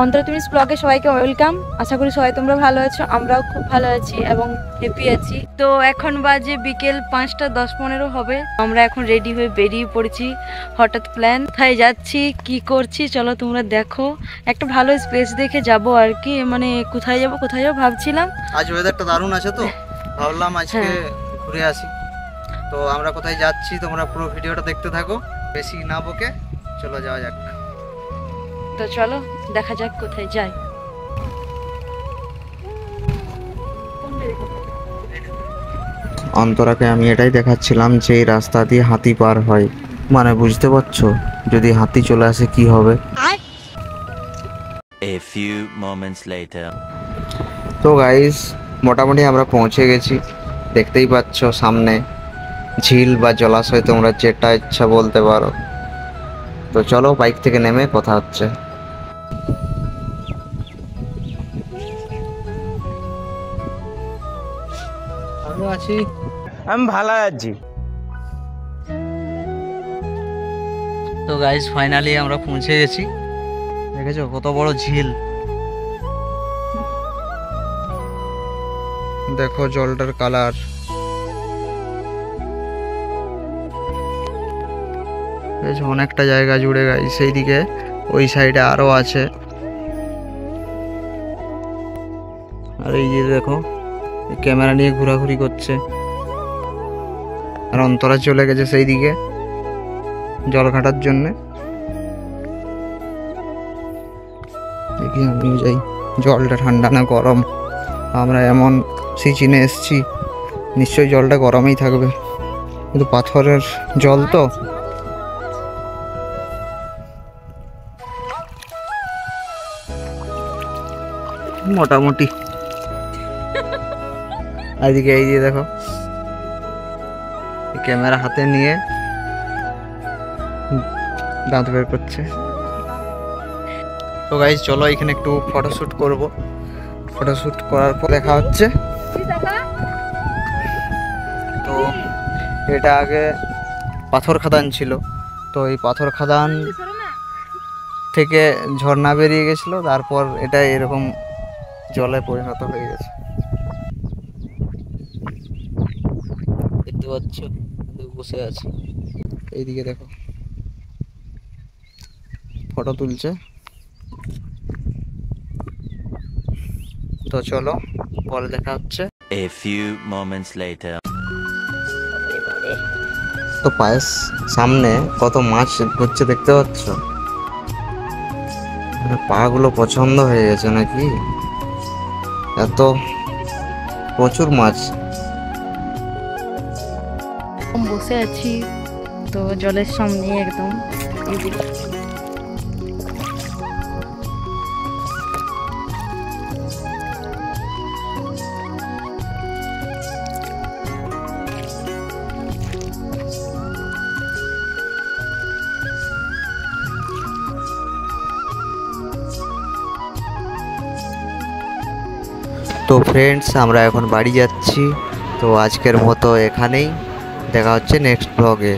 Antara tourist ব্লগে সবাইকে welcome. আশা করি সবাই তোমরা ভালো আছো, আমরাও খুব ভালো আছি এবং হ্যাপি আছি। তো এখন বাজে বিকেল 5টা 10-15 হবে। আমরা এখন রেডি হয়ে বেরিয়ে পড়েছি। হঠাৎ প্ল্যান, কোথায় যাচ্ছি কি করছি চলো তোমরা দেখো। একটা ভালো স্পেস দেখে যাব আর কি, মানে কোথায় যাব ভাবছিলাম। আজ ওয়েদারটা দারুণ আছে তো ভাবলাম আজকে ঘুরে আসি। তো আমরা কোথায় যাচ্ছি তোমরা পুরো ভিডিওটা দেখতে থাকো, বেশি না বকে চলো যাওয়া যাক। তো চলো দেখা যাক কোথায় যাই। অন্তরাকে আমি এটাই দেখাচ্ছিলাম যে এই রাস্তা দিয়ে হাতি পার হয়, মানে বুঝতে পারছো যদি হাতি চলে আসে কি হবে। A few moments later. তো গাইস মোটামুটি আমরা পৌঁছে গেছি, দেখতেই পাচ্ছ সামনে ঝিল বা জলাশয় তোমরা যেটা ইচ্ছা বলতে পারো। তো চলো বাইক থেকে নেমে কথা হচ্ছে। আমি আছি, আমি ভালো আছি। তো গাইস ফাইনালি আমরা পৌঁছে গেছি। দেখেছো কত বড় ঝিল, দেখো জলটার কালার। অনেকটা জায়গা জুড়ে গাইস, সেই দিকে ওই সাইডে আরো আছে। আর এই যে দেখো ক্যামেরা নিয়ে ঘোরাঘুরি করছে, আর অন্তরা চলে গেছে সেই দিকে জল ঘাটার জন্যে। দেখি আমিও যাই, জলটা ঠান্ডা না গরম। আমরা এমন সিজনে এসছি, নিশ্চয়ই জলটা গরমই থাকবে, কিন্তু পাথরের জল তো। মোটামুটি এদিকে এই যে দেখো ক্যামেরা হাতে নিয়ে দাঁত বের করছে। তো গাইস চলো এখানে একটু ফটোশুট করব, ফটোশুট করার পর দেখা হচ্ছে। তো এটা আগে পাথর খাদান ছিল, তো এই পাথর খাদান থেকে ঝর্ণা বেরিয়ে গেছিল, তারপর এটা এরকম জলে পরিণত হয়ে গেছে। দেখতে পাচ্ছ বসে আছে, এইদিকে দেখো ফটো তুলছে। তো চলো পরে দেখা হচ্ছে। A few moments later. তো পায়েস সামনে কত মাছ হচ্ছে দেখতে পাচ্ছ, পা গুলো পছন্দ হয়ে গেছে নাকি, এত প্রচুর মাছ। বসে আছি তো জলের সামনে একদম। তো ফ্রেন্ডস আমরা এখন বাড়ি যাচ্ছি। তো আজকের মতো এখানেই, দেখা হচ্ছে নেক্সট ব্লগে।